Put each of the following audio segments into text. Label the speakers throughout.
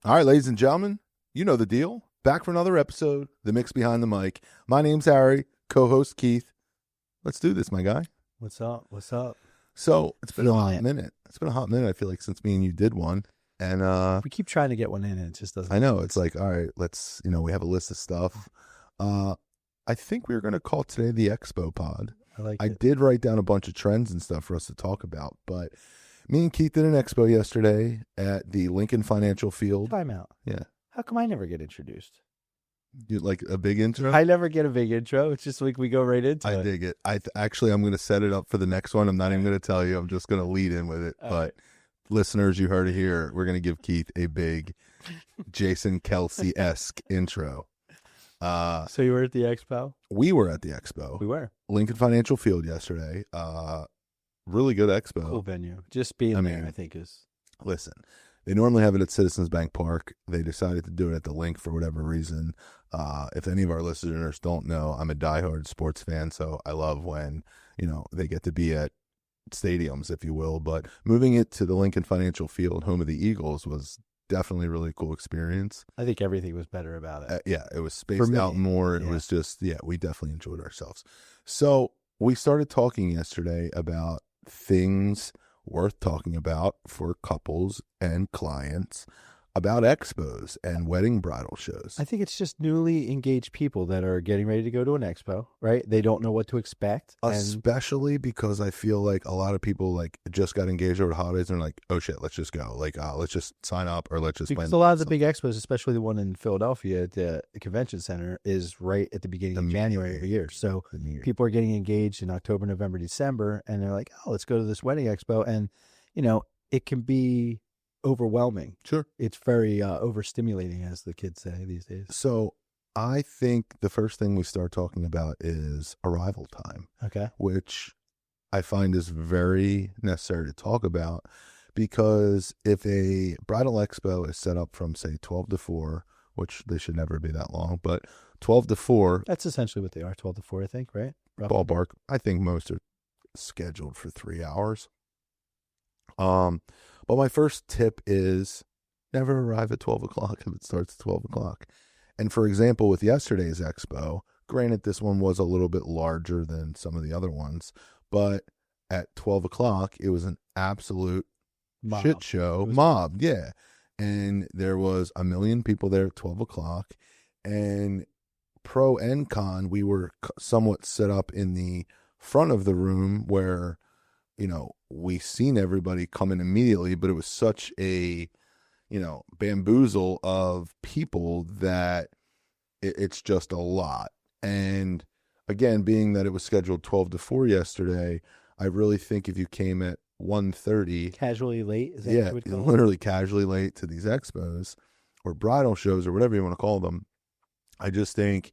Speaker 1: All right, ladies and gentlemen, you know the deal. Back for another episode, The Mix Behind the Mic. My name's Harry, co-host Keith. Let's do this, my guy.
Speaker 2: What's up? What's up?
Speaker 1: So it's been a
Speaker 2: Feeling
Speaker 1: hot
Speaker 2: it.
Speaker 1: minute. It's been a hot minute, I feel like, since me and you did one. And
Speaker 2: We keep trying to get one in and it just doesn't.
Speaker 1: I know, it's like, all right, let's, we have a list of stuff. I think we were going to call today the Expo pod. I
Speaker 2: it.
Speaker 1: did write down a bunch of trends and stuff for us to talk about, but me and Keith did an expo yesterday at the Lincoln Financial Field.
Speaker 2: Time out.
Speaker 1: Yeah.
Speaker 2: How come I never get introduced?
Speaker 1: You like a big intro?
Speaker 2: I never get a big intro. It's just like we go right into it.
Speaker 1: I dig it. Actually, I'm going to set it up for the next one. I'm not even going to tell you. I'm just going to lead in with it.
Speaker 2: All
Speaker 1: but
Speaker 2: right.
Speaker 1: Listeners, you heard it here. We're going to give Keith a big Jason Kelsey-esque intro.
Speaker 2: So you were at the Expo?
Speaker 1: We were at the Expo.
Speaker 2: We were.
Speaker 1: Lincoln Financial Field yesterday. Really good expo.
Speaker 2: Cool venue. Just being there, I think, is...
Speaker 1: Listen, they normally have it at Citizens Bank Park. They decided to do it at the Link for whatever reason. If any of our listeners don't know, I'm a diehard sports fan, so I love when, they get to be at stadiums, if you will. But moving it to the Lincoln Financial Field, home of the Eagles, was definitely a really cool experience.
Speaker 2: I think everything was better about it.
Speaker 1: It was spaced out more. It was just, we definitely enjoyed ourselves. So we started talking yesterday about things worth talking about for couples and clients about expos and wedding bridal shows.
Speaker 2: I think it's just newly engaged people that are getting ready to go to an expo, right? They don't know what to expect.
Speaker 1: Especially because I feel like a lot of people just got engaged over the holidays and are like, oh shit, let's just go. Let's just sign up or let's just
Speaker 2: because
Speaker 1: plan
Speaker 2: a lot of the big expos, especially the one in Philadelphia at the convention center, is right at the beginning of January every year. So people are getting engaged in October, November, December, and they're like, oh, let's go to this wedding expo. And, it can be overwhelming.
Speaker 1: Sure.
Speaker 2: It's very overstimulating, as the kids say these days.
Speaker 1: So I think the first thing we start talking about is arrival time.
Speaker 2: Okay.
Speaker 1: Which I find is very necessary to talk about, because if a bridal expo is set up from, say, 12 to 4, which they should never be that long, but 12 to 4.
Speaker 2: That's essentially what they are, 12 to 4, I think, right? Roughly.
Speaker 1: Ballpark. I think most are scheduled for 3 hours. But my first tip is never arrive at 12 o'clock if it starts at 12 o'clock. And for example, with yesterday's expo, granted this one was a little bit larger than some of the other ones, but at 12 o'clock, it was an absolute shit show. Mob, yeah. And there was 1 million people there at 12 o'clock. And pro and con, we were somewhat set up in the front of the room where, we seen everybody come in immediately, but it was such a, bamboozle of people that it's just a lot. And again, being that it was scheduled 12 to 4 yesterday, I really think if you came at 1:30,
Speaker 2: casually late, is that what you would
Speaker 1: literally casually late to these expos or bridal shows or whatever you want to call them, I just think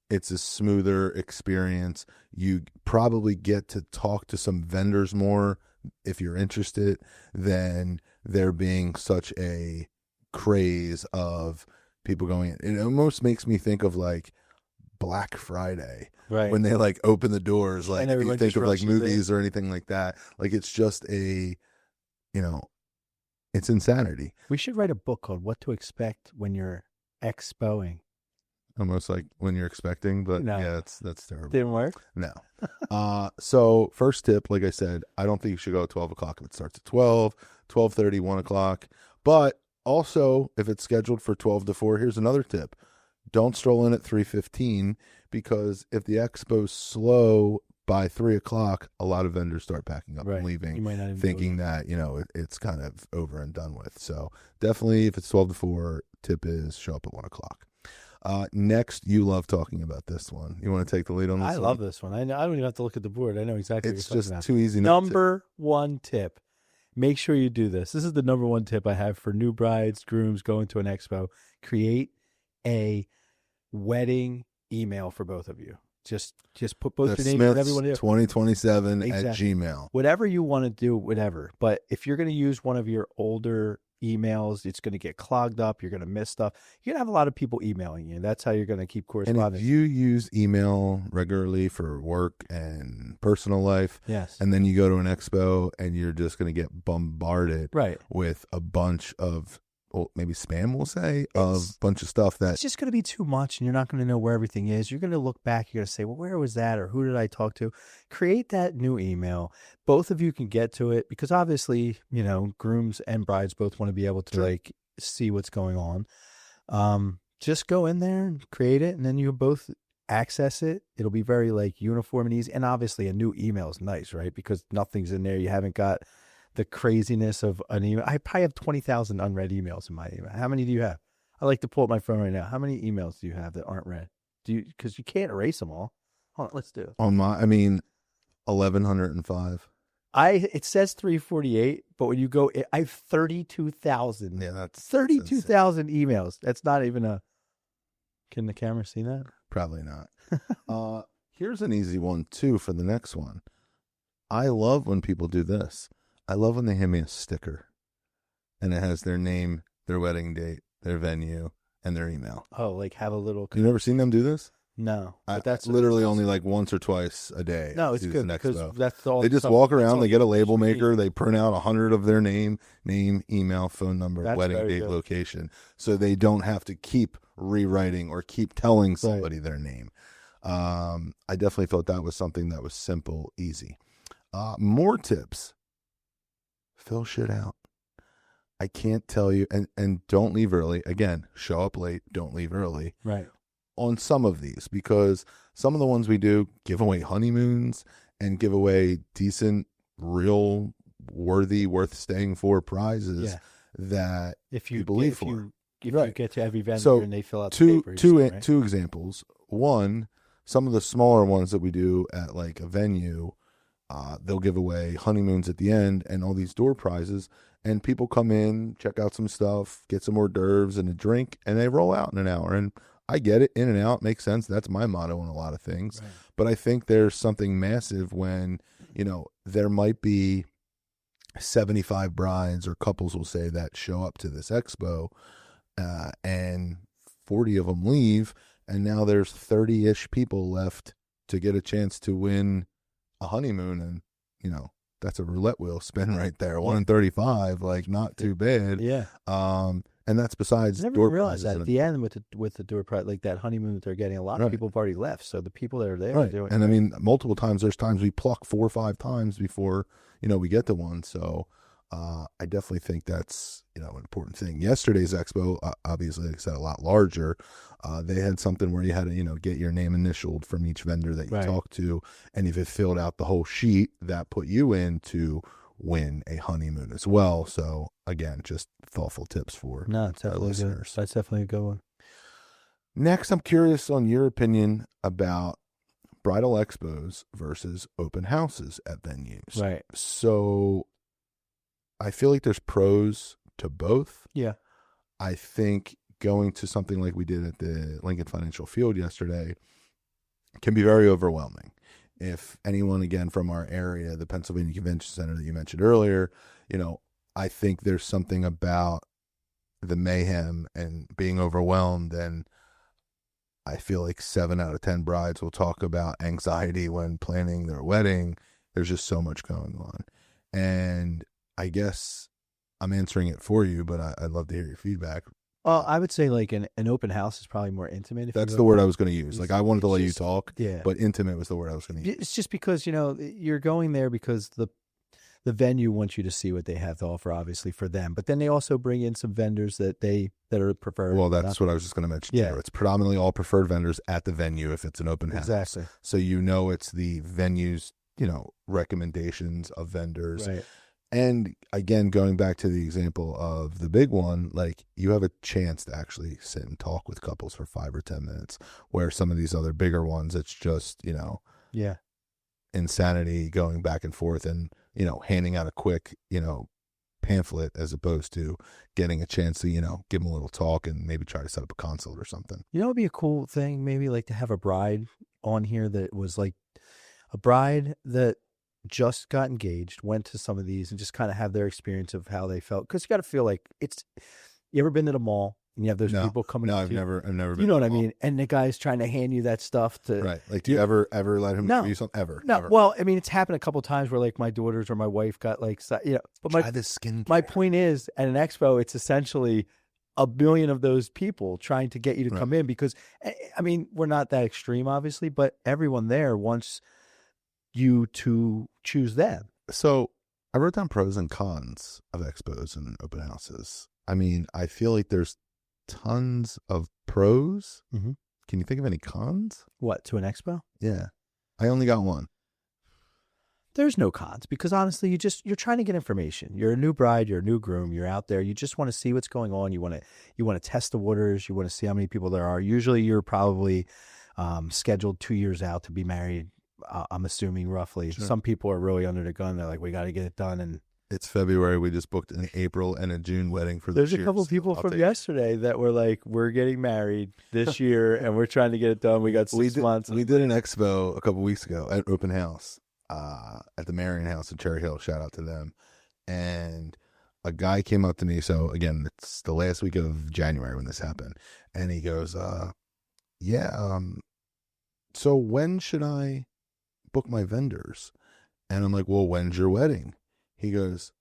Speaker 1: it's a smoother experience. You probably get to talk to some vendors more if you're interested than there being such a craze of people going in. It almost makes me think of like Black Friday,
Speaker 2: right?
Speaker 1: When they open the doors,
Speaker 2: and
Speaker 1: if you think of movies
Speaker 2: in.
Speaker 1: Or anything like that. It's just a, it's insanity.
Speaker 2: We should write a book called What to Expect When You're Expoing.
Speaker 1: Almost like when you're expecting, but
Speaker 2: no.
Speaker 1: Yeah, that's terrible.
Speaker 2: Didn't work?
Speaker 1: No. So first tip, like I said, I don't think you should go at 12 o'clock if it starts at 12, 12:30, 1 o'clock. But also, if it's scheduled for 12 to 4, here's another tip. Don't stroll in at 3:15, because if the expo's slow by 3 o'clock, a lot of vendors start packing up and leaving, thinking that, it's kind of over and done with. So definitely, if it's 12 to 4, tip is show up at 1 o'clock. Next, you love talking about this one. You want to take the lead on this one?
Speaker 2: I love this one. I don't even have to look at the board. I know exactly what you're talking about.
Speaker 1: It's just too easy.
Speaker 2: Number one tip. Make sure you do this. This is the number one tip I have for new brides, grooms going to an expo. Create a wedding email for both of you. Just put both your names and everyone here.
Speaker 1: 2027 at Gmail.
Speaker 2: Whatever you want to do, whatever. But if you're going to use one of your older emails, it's going to get clogged up. You're going to miss stuff. You're going to have a lot of people emailing you. That's how you're going to keep corresponding.
Speaker 1: And if you use email regularly for work and personal life,
Speaker 2: yes,
Speaker 1: and then you go to an expo and you're just going to get bombarded
Speaker 2: right.
Speaker 1: with a bunch of well, maybe spam, we'll say, of a bunch of stuff that
Speaker 2: it's just going to be too much, and you're not going to know where everything is. You're going to look back. You're going to say, well, where was that, or who did I talk to? Create that new email. Both of you can get to it, because obviously, grooms and brides both want to be able to like see what's going on. Just go in there and create it, and then you both access it. It'll be very like uniform and easy. And obviously a new email is nice, right? Because nothing's in there. You haven't got the craziness of an email. I probably have 20,000 unread emails in my email. How many do you have? I like to pull up my phone right now. How many emails do you have that aren't read? Because you can't erase them all. Hold on, let's do it.
Speaker 1: On my, 1,105.
Speaker 2: It says 348, but when you go, I have 32,000.
Speaker 1: Yeah, that's
Speaker 2: 32,000 emails. That's not even a. Can the camera see that?
Speaker 1: Probably not. Here's an easy one too for the next one. I love when people do this. I love when they hand me a sticker and it has their name, their wedding date, their venue, and their email.
Speaker 2: Oh, like have a little.
Speaker 1: You never seen them do this?
Speaker 2: No, but
Speaker 1: that's literally only like once or twice a day.
Speaker 2: No, it's good because that's all.
Speaker 1: They just walk around. They get a label maker. They print out 100 of their name, email, phone number, wedding date, location, so they don't have to keep rewriting or keep telling somebody their name. I definitely thought that was something that was simple, easy. More tips. Fill shit out. I can't tell you, and don't leave early. Again, show up late. Don't leave early.
Speaker 2: Right.
Speaker 1: On some of these, because some of the ones we do give away honeymoons and give away decent, real, worth staying for prizes that if you believe for.
Speaker 2: If you get to every vendor and they fill out the papers.
Speaker 1: Two examples. One, some of the smaller ones that we do at like a venue, they'll give away honeymoons at the end and all these door prizes, and people come in, check out some stuff, get some hors d'oeuvres and a drink, and they roll out in an hour. And I get it, in and out makes sense. That's my motto on a lot of things. Right. But I think there's something massive when, there might be 75 brides or couples will say that show up to this expo, and 40 of them leave, and now there's 30-ish people left to get a chance to win a honeymoon, and that's a roulette wheel spin right there. 1 in 35, like not too bad.
Speaker 2: Yeah.
Speaker 1: And that's besides.
Speaker 2: I never realized that at the end with the door prize, like that honeymoon that they're getting, a lot of people have already left. So the people that are there are doing.
Speaker 1: And multiple times. There's times we pluck 4 or 5 times before we get to one. So I definitely think that's an important thing. Yesterday's expo, obviously, like I said, a lot larger. They had something where you had to get your name initialed from each vendor that you talked to, and if it filled out the whole sheet, that put you in to win a honeymoon as well. So again, just thoughtful tips for listeners.
Speaker 2: That's definitely a good one.
Speaker 1: Next, I'm curious on your opinion about bridal expos versus open houses at venues.
Speaker 2: Right.
Speaker 1: So I feel like there's pros to both.
Speaker 2: Yeah.
Speaker 1: I think going to something like we did at the Lincoln Financial Field yesterday can be very overwhelming. If anyone, again, from our area, the Pennsylvania Convention Center that you mentioned earlier, I think there's something about the mayhem and being overwhelmed. And I feel like 7 out of 10 brides will talk about anxiety when planning their wedding. There's just so much going on. And I guess I'm answering it for you, but I'd love to hear your feedback.
Speaker 2: Well, I would say like an open house is probably more intimate.
Speaker 1: That's the word I was going to use. Like I wanted to let you talk, but intimate was the word I was going to use.
Speaker 2: It's just because, you're going there because the venue wants you to see what they have to offer, obviously, for them. But then they also bring in some vendors that are preferred.
Speaker 1: Well, that's what I was just going to mention. Yeah. It's predominantly all preferred vendors at the venue if it's an open house.
Speaker 2: Exactly.
Speaker 1: So it's the venue's, recommendations of vendors.
Speaker 2: Right.
Speaker 1: And again, going back to the example of the big one, like you have a chance to actually sit and talk with couples for 5 or 10 minutes, where some of these other bigger ones, it's just, insanity going back and forth and, handing out a quick, pamphlet as opposed to getting a chance to, give them a little talk and maybe try to set up a consult or something.
Speaker 2: It'd be a cool thing, maybe like to have a bride on here that was like a bride that just got engaged, went to some of these and just kind of have their experience of how they felt. Because you got to feel like you ever been to the mall and you have those people coming?
Speaker 1: No, I've never been.
Speaker 2: You know what I mean? And the guy's trying to hand you that stuff to.
Speaker 1: Right. Like, do you ever let him do something? Ever?
Speaker 2: No.
Speaker 1: Ever.
Speaker 2: Well, it's happened a couple of times where like my daughters or my wife got like, but
Speaker 1: try this skin.
Speaker 2: My point is, at an expo, it's essentially a million of those people trying to get you to
Speaker 1: Right.
Speaker 2: come in because, I mean, we're not that extreme, obviously, but everyone there wants you to choose them.
Speaker 1: So I wrote down pros and cons of expos and open houses. I mean, I feel like there's tons of pros.
Speaker 2: Mm-hmm.
Speaker 1: Can you think of any cons?
Speaker 2: What, to an expo?
Speaker 1: Yeah. I only got one.
Speaker 2: There's no cons because honestly, you're trying to get information. You're a new bride, you're a new groom, you're out there. You just want to see what's going on. You want to test the waters. You want to see how many people there are. Usually, you're probably scheduled 2 years out to be married. I'm assuming roughly.
Speaker 1: Sure.
Speaker 2: Some people are really under the gun. They're like, we got to get it done. And
Speaker 1: it's February. We just booked an April and a June wedding for the
Speaker 2: there's a couple of people from yesterday that were like, we're getting married this year and we're trying to get it done. We got 6 months.
Speaker 1: We did an expo a couple weeks ago at open house at the Marion House in Cherry Hill. Shout out to them. And a guy came up to me. So again, it's the last week of January when this happened. And he goes, so when should I book my vendors? And I'm like, well, when's your wedding? He goes,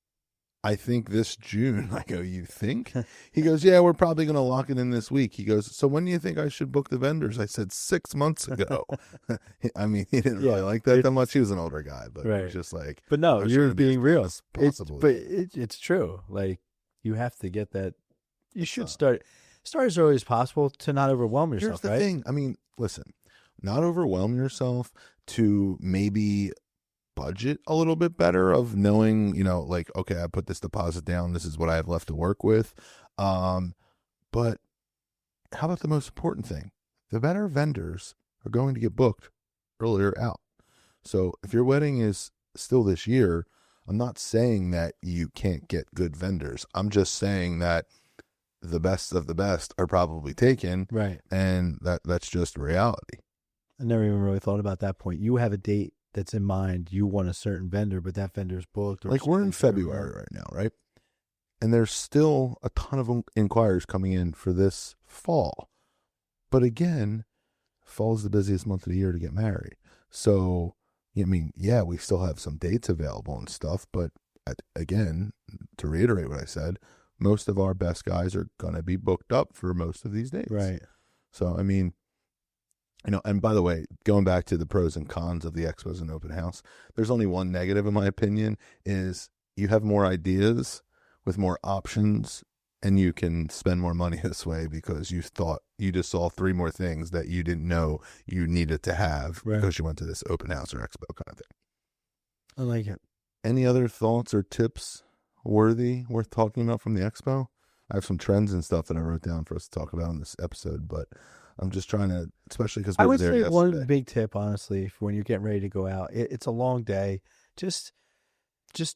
Speaker 1: I think this June. I go, you think? He goes, yeah, we're probably going to lock it in this week. He goes, so when do you think I should book the vendors? I said 6 months ago. I mean, he didn't really like that much. He was an older guy, but
Speaker 2: right.
Speaker 1: it was just like.
Speaker 2: But no, you're being real.
Speaker 1: Possible.
Speaker 2: It's true. Like, you have to get that. You should start as early as possible to not overwhelm yourself,
Speaker 1: Here's the thing. I mean, listen, not overwhelm yourself to maybe budget a little bit better of knowing, like, okay, I put this deposit down. This is what I have left to work with. But how about the most important thing? The better vendors are going to get booked earlier out. So if your wedding is still this year, I'm not saying that you can't get good vendors. I'm just saying that the best of the best are probably taken.
Speaker 2: Right.
Speaker 1: And that's just reality.
Speaker 2: I never even really thought about that point. You have a date that's in mind. You want a certain vendor, but that vendor's booked.
Speaker 1: Like we're in February right now, right? And there's still a ton of inquiries coming in for this fall. But again, fall is the busiest month of the year to get married. So, I mean, yeah, we still have some dates available and stuff. But again, to reiterate what I said, most of our best guys are going to be booked up for most of these dates.
Speaker 2: Right.
Speaker 1: So, I mean, and by the way, going back to the pros and cons of the expos and open house, there's only one negative, in my opinion, is you have more ideas with more options and you can spend more money this way because you thought you just saw 3 more things that you didn't know you needed to have because you went to this open house or expo kind of thing.
Speaker 2: I like it.
Speaker 1: Any other thoughts or tips worth talking about from the expo? I have some trends and stuff that I wrote down for us to talk about in this episode, but I'm just trying to, especially because
Speaker 2: I would say one big tip, honestly, for when you're getting ready to go out. It's a long day. Just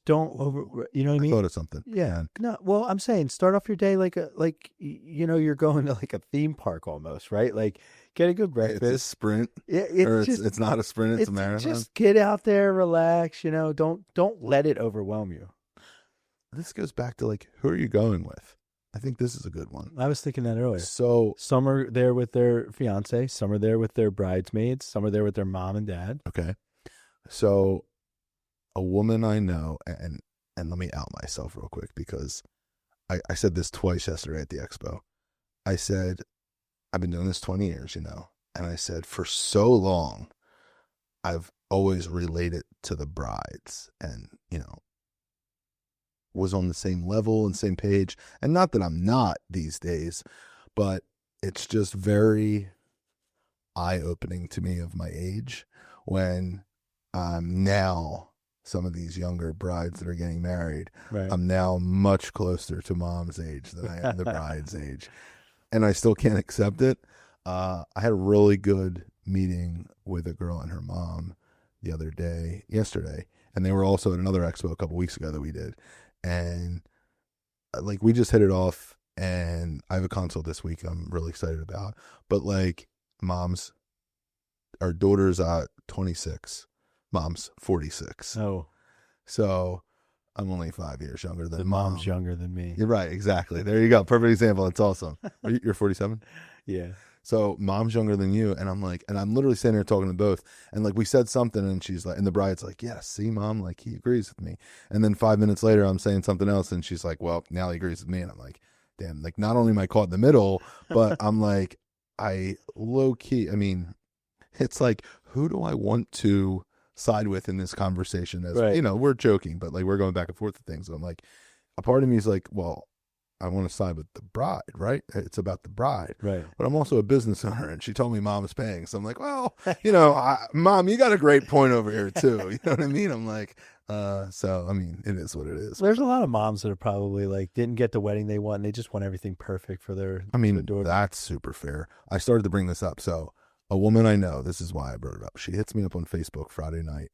Speaker 2: don't over. You know what I mean?
Speaker 1: I thought of something.
Speaker 2: Yeah. No. Well, I'm saying start off your day like you're going to like a theme park almost, right? Like get a good breakfast.
Speaker 1: It's a sprint. It's not a sprint. It's a marathon.
Speaker 2: Just get out there, relax. Don't let it overwhelm you.
Speaker 1: This goes back to like, who are you going with? I think this is a good one.
Speaker 2: I was thinking that earlier.
Speaker 1: So
Speaker 2: some are there with their fiance, some are there with their bridesmaids, some are there with their mom and dad.
Speaker 1: Okay. So a woman I know, and let me out myself real quick because I said this twice yesterday at the expo. I said, I've been doing this 20 years, and I said, for so long, I've always related to the brides and, was on the same level and same page. And not that I'm not these days, but it's just very eye-opening to me of my age when I'm now some of these younger brides that are getting married.
Speaker 2: Right.
Speaker 1: I'm now much closer to mom's age than I am the bride's age. And I still can't accept it. I had a really good meeting with a girl and her mom yesterday, and they were also at another expo a couple weeks ago that we did. And like we just hit it off, and I have a consult this week I'm really excited about. But like our daughter's 26, mom's 46.
Speaker 2: Oh,
Speaker 1: so I'm only 5 years younger than
Speaker 2: mom's younger than me.
Speaker 1: You're right, exactly. There you go, perfect example. It's awesome. You're 47.
Speaker 2: Yeah.
Speaker 1: So mom's younger than you, and I'm like, and I'm literally sitting here talking to both, and like we said something, and she's like, and the bride's like, yeah, see, mom, like he agrees with me, and then 5 minutes later, I'm saying something else, and she's like, well, now he agrees with me, and I'm like, damn, like not only am I caught in the middle, but I'm like, I low key, I mean, it's like, who do I want to side with in this conversation? As
Speaker 2: Right.
Speaker 1: we're joking, but like we're going back and forth with things. And I'm like, a part of me is like, well, I want to side with the bride, right? It's about the bride.
Speaker 2: Right.
Speaker 1: But I'm also a business owner, and she told me mom is paying. So I'm like, well, mom, you got a great point over here too. You know what I mean? I'm like, so I mean, it is what it is.
Speaker 2: There's a lot of moms that are probably like didn't get the wedding they want, and they just want everything perfect for their.
Speaker 1: I mean,
Speaker 2: daughter.
Speaker 1: that's super fair. I started to bring this up. So a woman I know, this is why I brought it up. She hits me up on Facebook Friday night,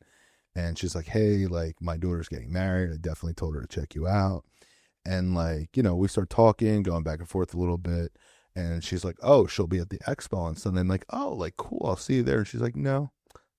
Speaker 1: and she's like, hey, like my daughter's getting married. I definitely told her to check you out. And like, we start talking, going back and forth a little bit. And she's like, oh, she'll be at the Expo on Sunday. I'm like, oh, like, cool, I'll see you there. And she's like, no,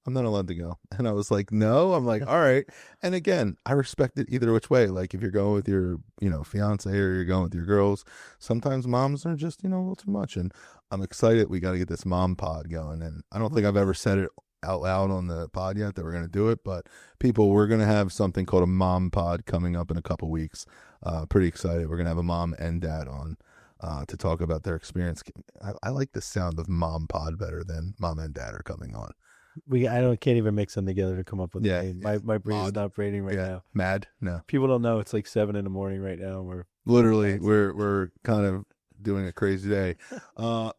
Speaker 1: I'm not allowed to go. And I was like, no. I'm like, all right. And again, I respect it either which way. Like if you're going with your, fiance or you're going with your girls, sometimes moms are just, a little too much. And I'm excited we got to get this mom pod going. And I don't think I've ever said it out loud on the pod yet that we're going to do it, but people, we're going to have something called a mom pod coming up in a couple weeks. Pretty excited. We're going to have a mom and dad on to talk about their experience. I like the sound of mom pod better than mom and dad are coming on.
Speaker 2: Can't even mix them together to come up with
Speaker 1: Yeah,
Speaker 2: a name. My brain is not operating right now.
Speaker 1: Mad? No.
Speaker 2: People don't know it's like 7 a.m. right now.
Speaker 1: We're kind of doing a crazy day.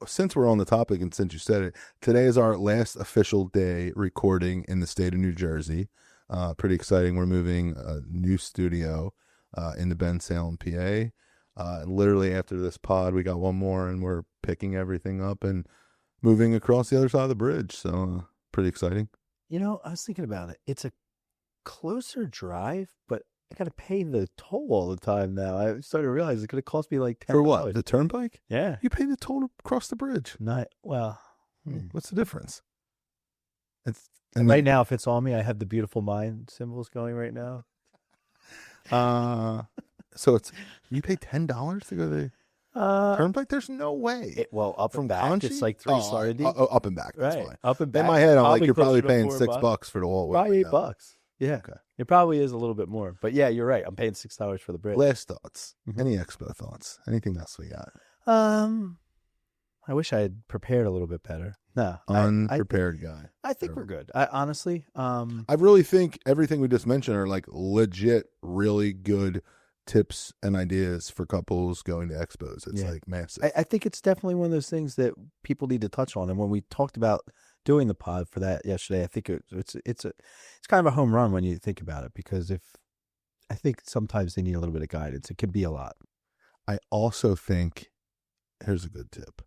Speaker 1: Since we're on the topic and since you said it, today is our last official day recording in the state of New Jersey. Pretty exciting. We're moving a new studio into Bensalem, PA. Literally after this pod, we got one more, and we're picking everything up and moving across the other side of the bridge. So pretty exciting.
Speaker 2: I was thinking about it. It's a closer drive, but I got to pay the toll all the time now. I started to realize it could have cost me like $10.
Speaker 1: For what? The turnpike?
Speaker 2: Yeah.
Speaker 1: You pay the toll to cross the bridge.
Speaker 2: What's
Speaker 1: the difference?
Speaker 2: Right now, if it's on me, I have the beautiful mind symbols going right now.
Speaker 1: So you pay $10 to go to the turnpike? There's no way.
Speaker 2: Up and back, it's like $3 a day.
Speaker 1: Up and back. That's
Speaker 2: right.
Speaker 1: fine.
Speaker 2: Up and back.
Speaker 1: In my head, I'm like, you're probably
Speaker 2: closer to
Speaker 1: paying $6 for the whole way.
Speaker 2: Probably $8. Yeah.
Speaker 1: Okay.
Speaker 2: It probably is a little bit more. But yeah, you're right. I'm paying $6 for the bridge.
Speaker 1: Last thoughts. Any Expo thoughts? Anything else we got?
Speaker 2: I wish I had prepared a little bit better. No.
Speaker 1: Unprepared guy.
Speaker 2: I think we're good. Honestly.
Speaker 1: I really think everything we just mentioned are like legit, really good tips and ideas for couples going to expos. It's like massive.
Speaker 2: I think it's definitely one of those things that people need to touch on. And when we talked about doing the pod for that yesterday, I think it's kind of a home run when you think about it, because I think sometimes they need a little bit of guidance. It can be a lot.
Speaker 1: I also think here's a good tip.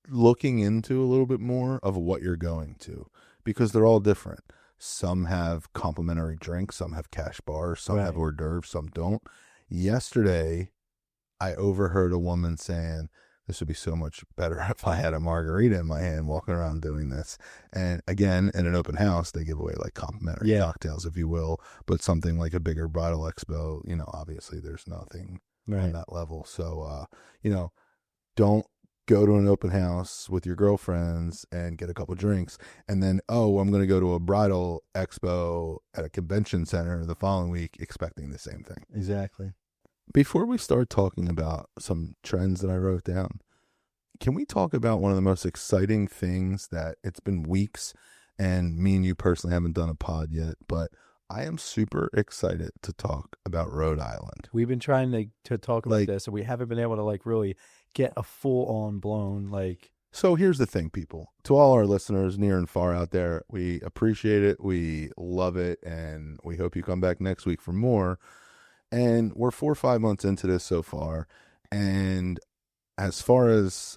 Speaker 1: Looking into a little bit more of what you're going to, because they're all different. Some have complimentary drinks, some have cash bars, some have hors d'oeuvres, some don't. Yesterday, I overheard a woman saying, this would be so much better if I had a margarita in my hand walking around doing this. And again, in an open house, they give away like complimentary cocktails, if you will, but something like a bigger bridal expo, obviously there's nothing on that level. So, don't go to an open house with your girlfriends and get a couple drinks and then, I'm going to go to a bridal expo at a convention center the following week expecting the same thing.
Speaker 2: Exactly.
Speaker 1: Before we start talking about some trends that I wrote down, can we talk about one of the most exciting things that it's been weeks, and me and you personally haven't done a pod yet, but I am super excited to talk about Rhode Island.
Speaker 2: We've been trying to talk about this, and we haven't been able to really get a full-on blown
Speaker 1: So here's the thing, people. To all our listeners near and far out there, we appreciate it, we love it, and we hope you come back next week for more. And we're 4 or 5 months into this so far, and as far as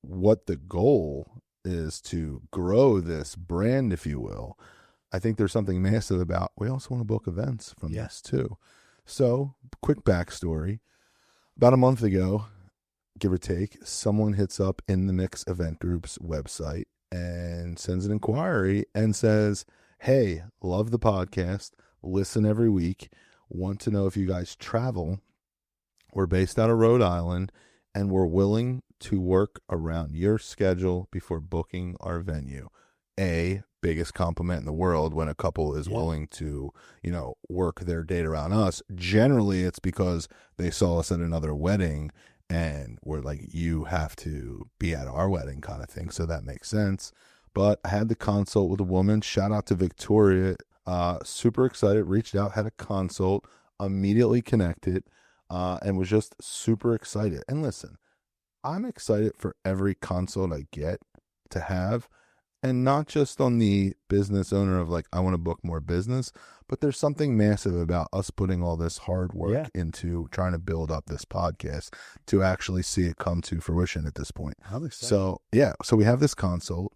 Speaker 1: what the goal is to grow this brand, if you will, I think there's something massive about, we also want to book events from this too. So, quick backstory. About a month ago, give or take, someone hits up In the Mix Event Group's website and sends an inquiry and says, hey, love the podcast, listen every week, want to know if you guys travel. We're based out of Rhode Island, and we're willing to work around your schedule before booking our venue. biggest compliment in the world when a couple is willing to, work their date around us. Generally, it's because they saw us at another wedding and we're like, you have to be at our wedding kind of thing. So that makes sense. But I had the consult with a woman. Shout out to Victoria. Super excited. Reached out, had a consult, immediately connected, and was just super excited. And listen, I'm excited for every consult I get to have. And not just on the business owner of like, I want to book more business, but there's something massive about us putting all this hard work into trying to build up this podcast to actually see it come to fruition at this point. So we have this consult.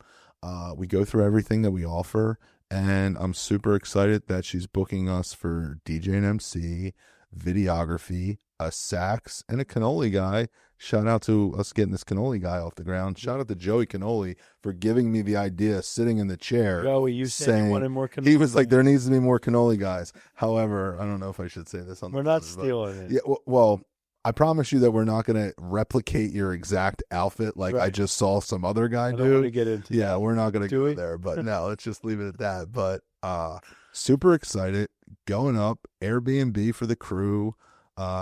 Speaker 1: We go through everything that we offer, and I'm super excited that she's booking us for DJ and MC, videography, a sax, and a cannoli guy. Shout out to us getting this cannoli guy off the ground. Shout out to Joey Cannoli for giving me the idea, sitting in the chair.
Speaker 2: Joey, you said you wanted more cannoli.
Speaker 1: He was like, there needs to be more cannoli guys. However, I don't know if I should say this on
Speaker 2: We're not stealing it.
Speaker 1: Yeah, well, I promise you that we're not going to replicate your exact outfit like I just saw some other guy do.
Speaker 2: I don't want to get into that.
Speaker 1: We're not going to go there, but no, let's just leave it at that. But super excited, going up, Airbnb for the crew.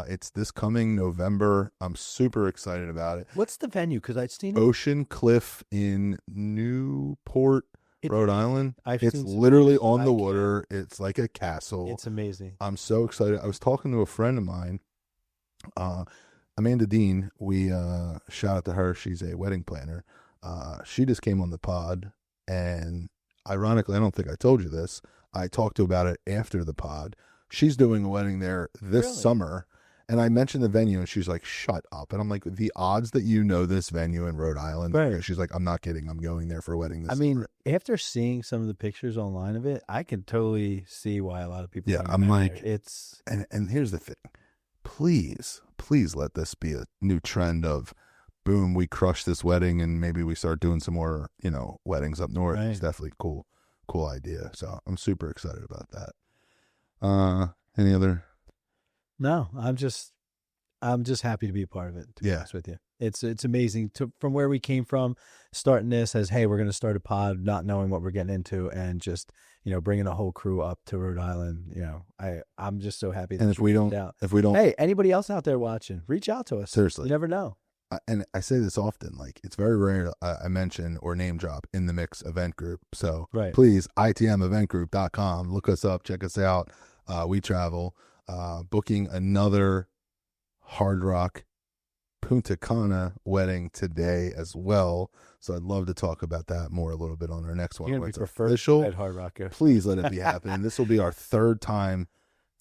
Speaker 1: It's this coming November. I'm super excited about it.
Speaker 2: What's the venue? Because I've seen it.
Speaker 1: Ocean Cliff in Newport, Rhode Island. It's
Speaker 2: seen
Speaker 1: literally on the water. It's like a castle.
Speaker 2: It's amazing.
Speaker 1: I'm so excited. I was talking to a friend of mine, Amanda Dean. We shout out to her. She's a wedding planner. She just came on the pod, and ironically, I don't think I told you this. I talked to her about it after the pod. She's doing a wedding there this summer, and I mentioned the venue, and she's like, shut up. And I'm like, the odds that you know this venue in Rhode Island.
Speaker 2: Right.
Speaker 1: She's like, I'm not kidding. I'm going there for a wedding this
Speaker 2: summer. After seeing some of the pictures online of it, I can totally see why a lot of people
Speaker 1: I'm like,
Speaker 2: there.
Speaker 1: And here's the thing. Please let this be a new trend of, boom, we crush this wedding, and maybe we start doing some more, weddings up north. Right. It's definitely cool idea. So I'm super excited about that. Any other?
Speaker 2: No, I'm just happy to be a part of it. To be honest with you, it's amazing from where we came from, starting this as, hey, we're going to start a pod, not knowing what we're getting into, and just bringing a whole crew up to Rhode Island. I'm just so happy.
Speaker 1: And if we don't,
Speaker 2: hey, anybody else out there watching, reach out to us.
Speaker 1: Seriously,
Speaker 2: you never know.
Speaker 1: And I say this often, like, it's very rare I mention or name drop in the Mix event group. So please, itmeventgroup.com, look us up, check us out. We travel, booking another Hard Rock Punta Cana wedding today as well. So I'd love to talk about that more a little bit on our next one. It's official
Speaker 2: at Hard Rock.
Speaker 1: Please let it be happening. This will be our third time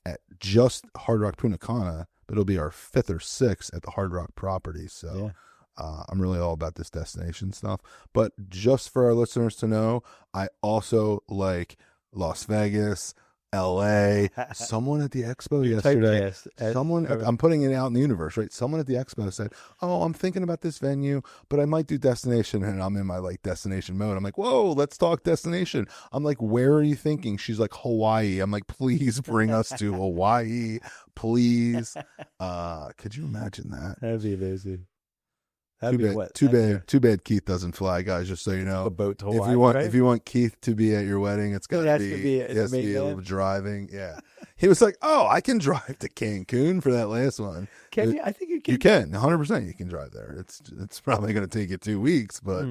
Speaker 1: at just Hard Rock Punta Cana, but it'll be our fifth or sixth at the Hard Rock property. So I'm really all about this destination stuff. But just for our listeners to know, I also like Las Vegas, LA. Someone at the Expo yesterday, I'm putting it out in the universe, right? Someone at the Expo said, oh, I'm thinking about this venue, but I might do destination. And I'm in my like destination mode. I'm like, whoa, let's talk destination. I'm like, where are you thinking? She's like, Hawaii. I'm like, please bring us to Hawaii, please. Could you imagine that?
Speaker 2: That'd be amazing.
Speaker 1: Too bad Keith doesn't fly, guys. Just so you know,
Speaker 2: a boat to Hawaii.
Speaker 1: If you want Keith to be at your wedding, it's got to be driving. Yeah, he was like, "Oh, I can drive to Cancun for that last one."
Speaker 2: Can you? I think you can.
Speaker 1: You can 100%. You can drive there. It's probably going to take you 2 weeks, but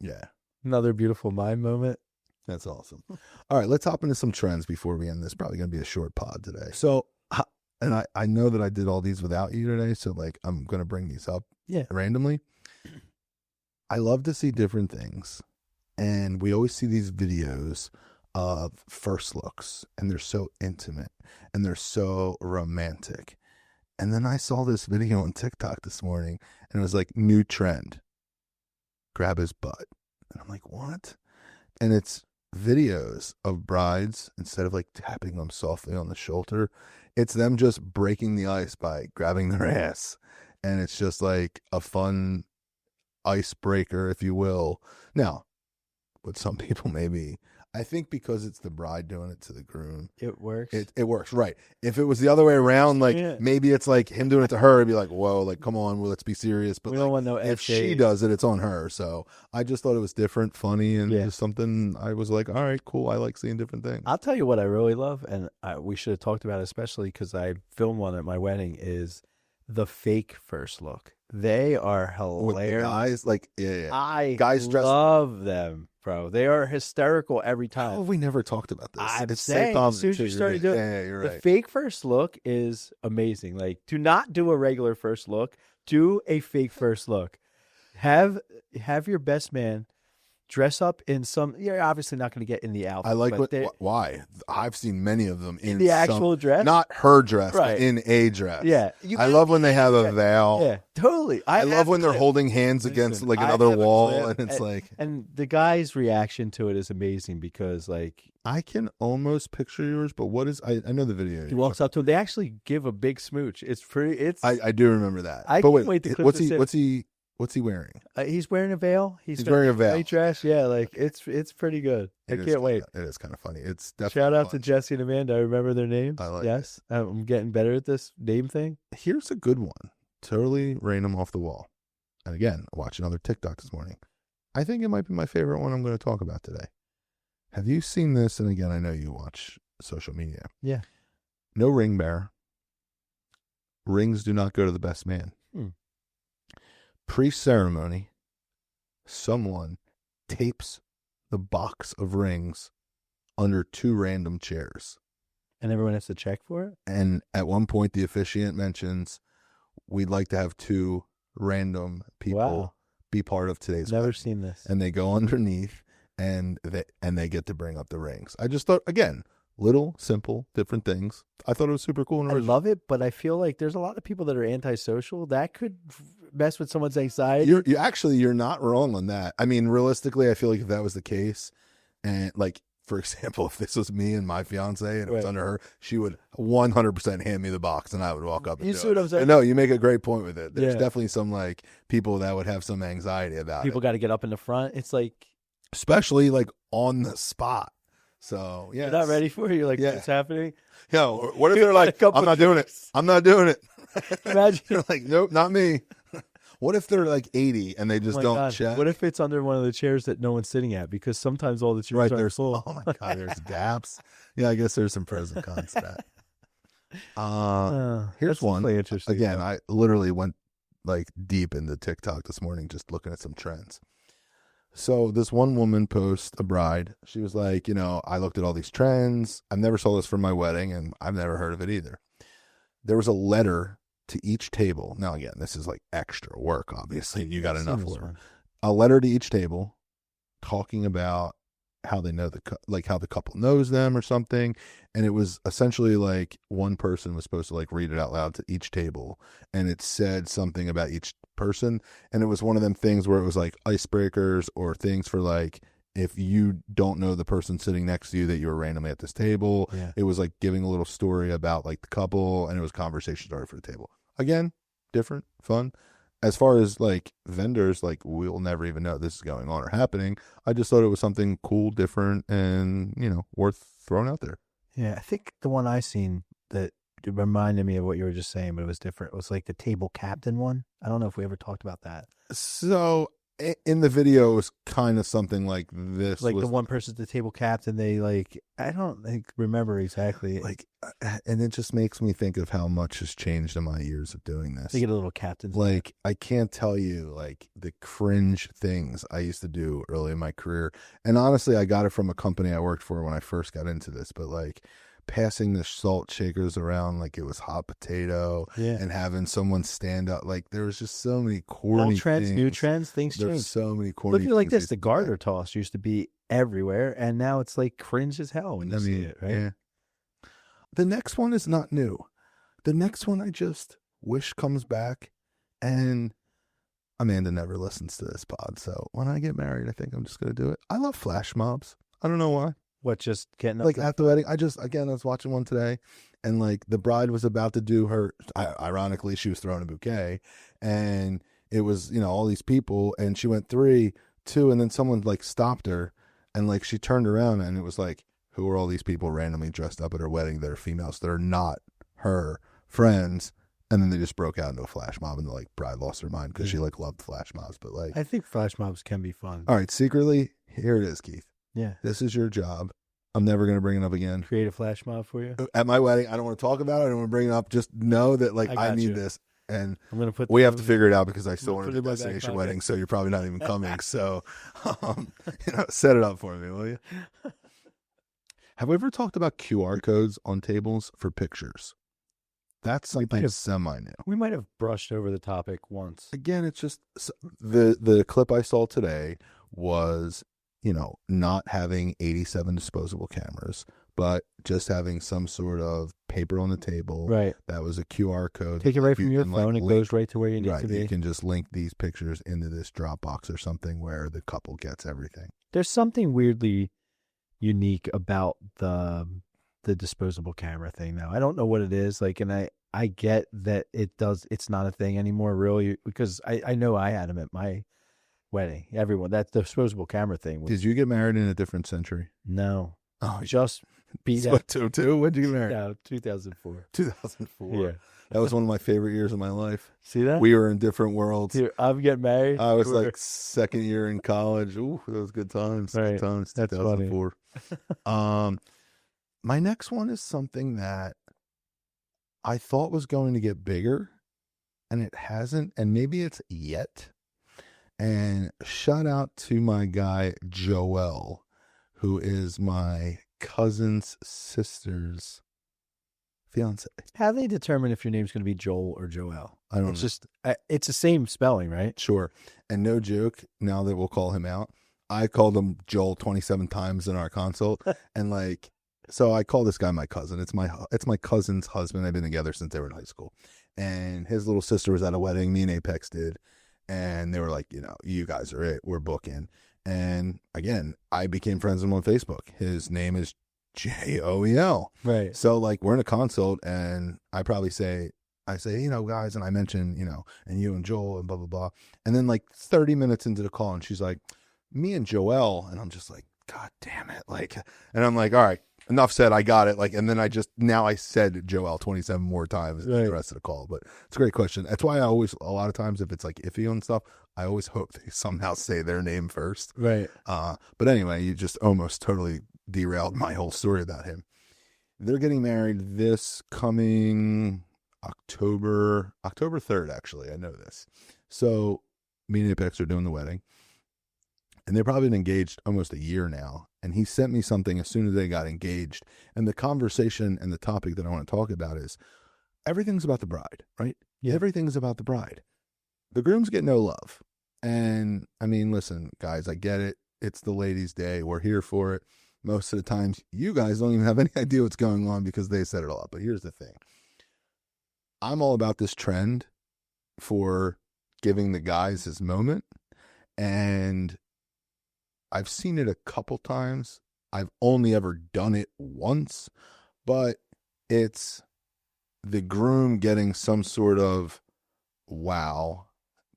Speaker 1: yeah,
Speaker 2: another beautiful mind moment.
Speaker 1: That's awesome. All right, let's hop into some trends before we end this. Probably going to be a short pod today. So, and I know that I did all these without you today, so like I'm going to bring these up. Randomly. I love to see different things. And we always see these videos of first looks, and they're so intimate and they're so romantic. And then I saw this video on TikTok this morning, and it was like, new trend, grab his butt. And I'm like, what? And it's videos of brides, instead of like tapping them softly on the shoulder, it's them just breaking the ice by grabbing their ass. And it's just like a fun icebreaker, if you will. Now, with some people, maybe I think because it's the bride doing it to the groom,
Speaker 2: It works.
Speaker 1: it works, right? If it was the other way around, like
Speaker 2: Yeah.
Speaker 1: maybe it's like him doing it to her, it'd be like, whoa, like come on, well, let's be serious. But
Speaker 2: We
Speaker 1: like,
Speaker 2: don't want no
Speaker 1: if she
Speaker 2: essays.
Speaker 1: does it, it's on her. So I just thought it was different, funny, and
Speaker 2: Yeah.
Speaker 1: just something I was like, all right, cool. I like seeing different things.
Speaker 2: I'll tell you what I really love, and we should have talked about it, especially because I filmed one at my wedding, is the fake first look. They are
Speaker 1: With the
Speaker 2: hilarious.
Speaker 1: guys, like yeah.
Speaker 2: I
Speaker 1: Guys dressed-
Speaker 2: love them, bro. They are hysterical every
Speaker 1: How
Speaker 2: time.
Speaker 1: have we never talked about this?
Speaker 2: I'm
Speaker 1: It's
Speaker 2: saying,
Speaker 1: so
Speaker 2: as soon as you started doing
Speaker 1: yeah, you're
Speaker 2: the
Speaker 1: right.
Speaker 2: fake first look is amazing. Like, do not do a regular first look. Do a fake first look. Have your best man dress up in some. You're obviously not going to get in the outfit.
Speaker 1: I like
Speaker 2: but
Speaker 1: why I've seen many of them in
Speaker 2: the
Speaker 1: some-
Speaker 2: actual dress,
Speaker 1: not her dress,
Speaker 2: Right.
Speaker 1: but in a dress.
Speaker 2: Yeah,
Speaker 1: I love when they have a veil.
Speaker 2: Yeah, totally.
Speaker 1: I love when they're holding hands against like another wall, and it's like,
Speaker 2: and the guy's reaction to it is amazing because like
Speaker 1: I can almost picture yours, but what is I know the video.
Speaker 2: he walks up to him. They actually give a big smooch. It's pretty. It's
Speaker 1: I do remember that.
Speaker 2: I
Speaker 1: but
Speaker 2: can't wait to clip
Speaker 1: what's
Speaker 2: this
Speaker 1: he
Speaker 2: in.
Speaker 1: what's he wearing?
Speaker 2: He's wearing a veil. He's got
Speaker 1: wearing a veil.
Speaker 2: white dress. Yeah, like it's pretty good. I can't wait.
Speaker 1: It is kind of funny. It's definitely
Speaker 2: Shout out
Speaker 1: fun.
Speaker 2: to Jesse and Amanda. I remember their names.
Speaker 1: I like
Speaker 2: yes, I'm getting better at this name thing.
Speaker 1: Here's a good one. Totally random off the wall. And again, I watched another TikTok this morning. I think it might be my favorite one I'm going to talk about today. Have you seen this? And again, I know you watch social media.
Speaker 2: Yeah.
Speaker 1: No ring bearer. Rings do not go to the best man. Pre-ceremony, someone tapes the box of rings under two random chairs.
Speaker 2: And everyone has to check for it?
Speaker 1: And at one point, the officiant mentions, we'd like to have two random people be part of today's
Speaker 2: Never
Speaker 1: wedding.
Speaker 2: seen this.
Speaker 1: And they go underneath and they get to bring up the rings. I just thought, again, little, simple, different things. I thought it was super cool and
Speaker 2: I
Speaker 1: original.
Speaker 2: love it, but I feel like there's a lot of people that are antisocial. That could mess with someone's anxiety.
Speaker 1: You're not wrong on that. I mean, realistically, I feel like if that was the case, and like, for example, if this was me and my fiance and it was under her, she would 100% hand me the box and I would walk up and
Speaker 2: You
Speaker 1: do
Speaker 2: see
Speaker 1: it.
Speaker 2: what I'm saying?
Speaker 1: No, you make a great point with it. There's
Speaker 2: Yeah.
Speaker 1: definitely some like people that would have some anxiety about
Speaker 2: People
Speaker 1: it,
Speaker 2: got to get up in the front. It's like
Speaker 1: especially like on the spot. So yeah,
Speaker 2: you're not ready for it. You're like,
Speaker 1: Yeah.
Speaker 2: what's happening?
Speaker 1: Yo, what if they're like,
Speaker 2: couple
Speaker 1: I'm not doing it. I'm not doing it.
Speaker 2: Imagine.
Speaker 1: You're like, nope, not me. What if they're like 80 and they just
Speaker 2: Oh my
Speaker 1: don't
Speaker 2: God.
Speaker 1: check?
Speaker 2: What if it's under one of the chairs that no one's sitting at? Because sometimes all the chairs
Speaker 1: right
Speaker 2: are
Speaker 1: there's
Speaker 2: full.
Speaker 1: oh my God, there's gaps. Yeah, I guess there's some pros and cons to that. Here's
Speaker 2: That's
Speaker 1: one.
Speaker 2: really interesting.
Speaker 1: Again, I literally went like deep into TikTok this morning just looking at some trends. So this one woman post a bride. She was like, I looked at all these trends. I never saw this for my wedding and I've never heard of it either. There was a letter to each table. Now, again, this is like extra work, obviously. You got enough work. A letter to each table talking about how they know how the couple knows them or something. And it was essentially like one person was supposed to like read it out loud to each table. And it said something about each person. And it was one of them things where it was like icebreakers or things for like, if you don't know the person sitting next to you that you were randomly at this table.
Speaker 2: Yeah.
Speaker 1: It was like giving a little story about like the couple, and it was conversation started for the table. Again, different, fun. As far as like vendors, like we'll never even know this is going on or happening. I just thought it was something cool, different, and worth throwing out there.
Speaker 2: Yeah, I think the one I seen that reminded me of what you were just saying, but it was different. It was like the table captain one. I don't know if we ever talked about that.
Speaker 1: So in the video, it was kind of something like this.
Speaker 2: Like the one person's the table captain. They like, I don't remember exactly.
Speaker 1: Like, and it just makes me think of how much has changed in my years of doing this.
Speaker 2: they get a little captain.
Speaker 1: Like, I can't tell you like the cringe things I used to do early in my career. And honestly, I got it from a company I worked for when I first got into this, but like passing the salt shakers around like it was hot potato, and having someone stand up. Like there was just so many corny
Speaker 2: Old trends,
Speaker 1: things.
Speaker 2: new trends, things
Speaker 1: There's
Speaker 2: change.
Speaker 1: so many corny
Speaker 2: Look at it like
Speaker 1: things
Speaker 2: this. The garter toss used to be everywhere, and now it's like cringe as hell when you see it, right?
Speaker 1: Yeah. The next one is not new. The next one I just wish comes back, and Amanda never listens to this pod, so when I get married, I think I'm just going to do it. I love flash mobs. I don't know why.
Speaker 2: What, just getting up
Speaker 1: Like at the wedding, I was watching one today, and like the bride was about to do her, ironically, she was throwing a bouquet, and it was, all these people, and she went 3, 2, and then someone like stopped her And like she turned around and it was like, who are all these people randomly dressed up at her wedding that are females that are not her friends? And then they just broke out into a flash mob, and the like bride lost her mind because she like loved flash mobs. But like,
Speaker 2: I think flash mobs can be fun.
Speaker 1: all right, secretly, here it is, Keith.
Speaker 2: Yeah.
Speaker 1: This is your job. I'm never going to bring it up again.
Speaker 2: Create a flash mob for you?
Speaker 1: At my wedding, I don't want to talk about it. I don't want to bring it up. Just know that like I need this. And
Speaker 2: I'm gonna
Speaker 1: we have to figure it out because I still want to do
Speaker 2: my
Speaker 1: destination wedding, so you're probably not even coming. So, set it up for me, will you? Have we ever talked about QR codes on tables for pictures? That's something semi-new.
Speaker 2: We might have brushed over the topic once.
Speaker 1: Again, it's just the clip I saw today was, not having 87 disposable cameras, but just having some sort of paper on the table.
Speaker 2: Right.
Speaker 1: That was a QR code.
Speaker 2: Take it right from your phone. It goes right to where you need to be.
Speaker 1: You can just link these pictures into this Dropbox or something where the couple gets everything.
Speaker 2: There's something weirdly unique about the disposable camera thing, though. I don't know what it is. Like, and I get that it's not a thing anymore, really, because I know I had them at my wedding. Everyone, that disposable camera thing.
Speaker 1: Did you get married in a different century?
Speaker 2: No.
Speaker 1: Oh,
Speaker 2: just beat out.
Speaker 1: What, 2002? When did you get married?
Speaker 2: No, 2004.
Speaker 1: 2004.
Speaker 2: Yeah.
Speaker 1: That was one of my favorite years of my life.
Speaker 2: See that?
Speaker 1: We were in different worlds.
Speaker 2: Dude, I'm getting married.
Speaker 1: I was like second year in college. Ooh, those good times.
Speaker 2: Right.
Speaker 1: Good times.
Speaker 2: That's
Speaker 1: 2004. My next one is something that I thought was going to get bigger, and it hasn't, and maybe it's yet. And shout out to my guy, Joel, who is my cousin's sister's fiance.
Speaker 2: How do they determine if your name's going to be Joel or Joel?
Speaker 1: I don't know.
Speaker 2: Just, it's the same spelling, right?
Speaker 1: Sure. And no joke, now that we'll call him out, I called him Joel 27 times in our consult. And like, so I call this guy my cousin. It's my cousin's husband. They've been together since they were in high school. And his little sister was at a wedding. Me and Apex did. And they were like, you guys are it. We're booking. And again, I became friends with him on Facebook. His name is Joel.
Speaker 2: Right.
Speaker 1: So like we're in a consult and I say, guys, and I mention, and you and Joel and blah, blah, blah. And then like 30 minutes into the call and she's like, me and Joel. And I'm just like, God damn it. Like, and I'm like, all right, enough said. I got it. Like, and then I said Joel 27 more times the rest of the call, but it's a great question. That's why a lot of times if it's like iffy and stuff, I always hope they somehow say their name first.
Speaker 2: Right.
Speaker 1: But anyway, you just almost totally derailed my whole story about him. They're getting married this coming October 3rd, actually. I know this. So me and Apex are doing the wedding. And they've probably been engaged almost a year now. And he sent me something as soon as they got engaged. And the conversation and the topic that I want to talk about is everything's about the bride, right?
Speaker 2: Yeah.
Speaker 1: Everything's about the bride. The grooms get no love. And I mean, listen, guys, I get it. It's the ladies' day. We're here for it. Most of the times, you guys don't even have any idea what's going on because they set it all up. But here's the thing. I'm all about this trend for giving the guys his moment. And I've seen it a couple times. I've only ever done it once, but it's the groom getting some sort of wow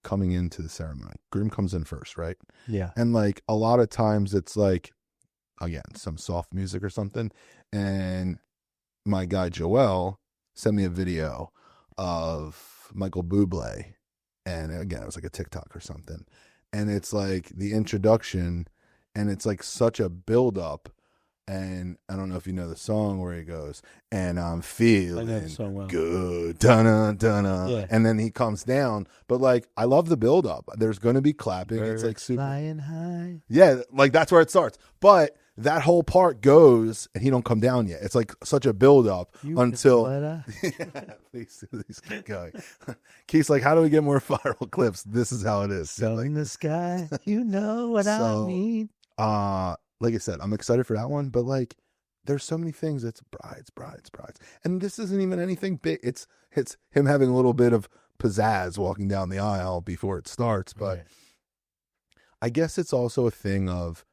Speaker 1: coming into the ceremony. Groom comes in first, right?
Speaker 2: Yeah.
Speaker 1: And like a lot of times it's like, again, some soft music or something. And my guy Joel sent me a video of Michael Bublé. And again, it was like a TikTok or something. And it's like the introduction, and it's like such a build up. And I don't know if you know the song where he goes, and I'm feeling good, dun dun.
Speaker 2: Yeah.
Speaker 1: And then he comes down. But like, I love the build up. There's going to be clapping.
Speaker 2: Birds
Speaker 1: it's like super
Speaker 2: flying high.
Speaker 1: Yeah, like that's where it starts. But that whole part goes, and he don't come down yet. It's like such a build up until. Please keep going. Keith's like, how do we get more viral clips? This is how it is.
Speaker 2: Sun
Speaker 1: like,
Speaker 2: in the sky, you know what I mean.
Speaker 1: Like I said, I'm excited for that one, but like, there's so many things. It's brides, and this isn't even anything big. It's him having a little bit of pizzazz walking down the aisle before it starts. But
Speaker 2: right.
Speaker 1: I guess it's also a thing of,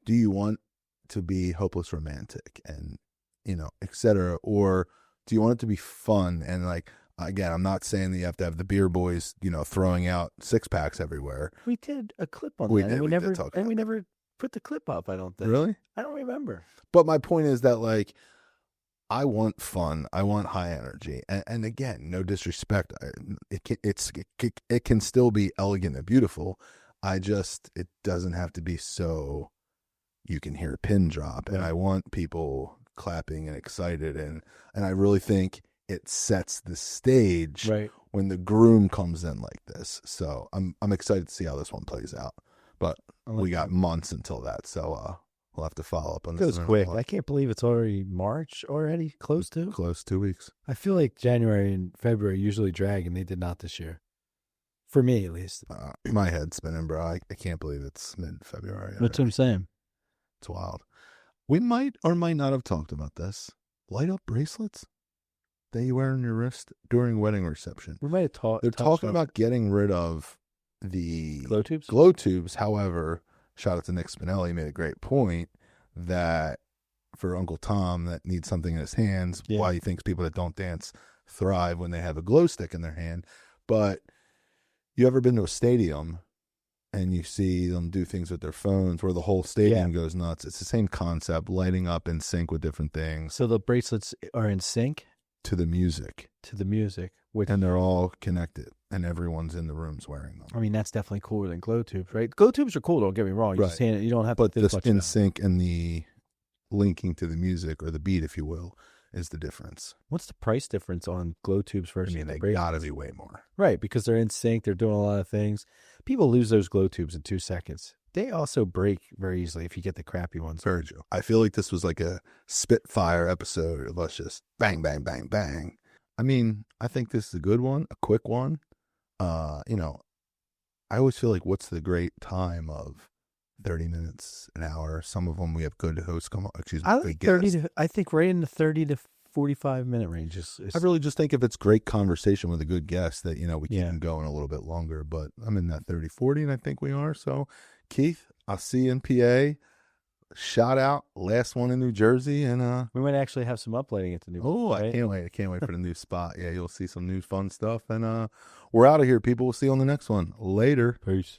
Speaker 1: do you want to be hopeless romantic and, et cetera, or do you want it to be fun? And like, again, I'm not saying that you have to have the beer boys, throwing out 6-packs everywhere.
Speaker 2: We did a clip on
Speaker 1: We
Speaker 2: that,
Speaker 1: did,
Speaker 2: and we
Speaker 1: we
Speaker 2: never
Speaker 1: did talk about
Speaker 2: we never put the clip up. I don't think.
Speaker 1: Really?
Speaker 2: I don't remember.
Speaker 1: But my point is that, like, I want fun. I want high energy. And again, no disrespect. It can still be elegant and beautiful. It doesn't have to be so you can hear a pin drop. And I want people clapping and excited. And I really think it sets the stage when the groom comes in like this. So I'm excited to see how this one plays out. But we got months until that. So we'll have to follow up on this.
Speaker 2: It goes quick. I can't believe it's already March already. Close to?
Speaker 1: Close, 2 weeks.
Speaker 2: I feel like January and February usually drag, and they did not this year. For me, at least.
Speaker 1: My head's spinning, bro. I can't believe it's mid-February.
Speaker 2: That's what I'm saying.
Speaker 1: It's wild. We might or might not have talked about this. Light up bracelets that you wear on your wrist during wedding reception.
Speaker 2: We might have talked.
Speaker 1: They're talking about getting rid of the
Speaker 2: glow tubes.
Speaker 1: Glow tubes. However, shout out to Nick Spinelli, he made a great point that for Uncle Tom that needs something in his hands, why he thinks people that don't dance thrive when they have a glow stick in their hand. But you ever been to a stadium and you see them do things with their phones where the whole stadium goes nuts? It's the same concept, lighting up in sync with different things.
Speaker 2: So the bracelets are in sync?
Speaker 1: To the music. And they're all connected, and everyone's in the rooms wearing them.
Speaker 2: I mean, that's definitely cooler than glow tubes, right? Glow tubes are cool, don't get me wrong. You you don't have
Speaker 1: but this in sync and the linking to the music or the beat, if you will, is the difference.
Speaker 2: What's the price difference on glow tubes versus
Speaker 1: they gotta be way more.
Speaker 2: Right, because they're in sync, they're doing a lot of things. People lose those glow tubes in 2 seconds. They also break very easily if you get the crappy ones.
Speaker 1: Very true. I feel like this was like a Spitfire episode of us just bang, bang, bang, bang. I mean, I think this is a good one, a quick one. I always feel like what's the great time of 30 minutes, an hour? Some of them we have good hosts come on.
Speaker 2: I like 30 I think right in the 30 to 45-minute range.
Speaker 1: I really just think if it's great conversation with a good guest that, we keep them going a little bit longer. But I'm in that 30, 40, and I think we are. So, Keith, I'll see you in PA. Shout out, last one in New Jersey, and
Speaker 2: we might actually have some uplighting at the new.
Speaker 1: Oh, right? I can't wait for the new spot. Yeah, you'll see some new fun stuff, and we're out of here, people. We'll see you on the next one. Later.
Speaker 2: Peace.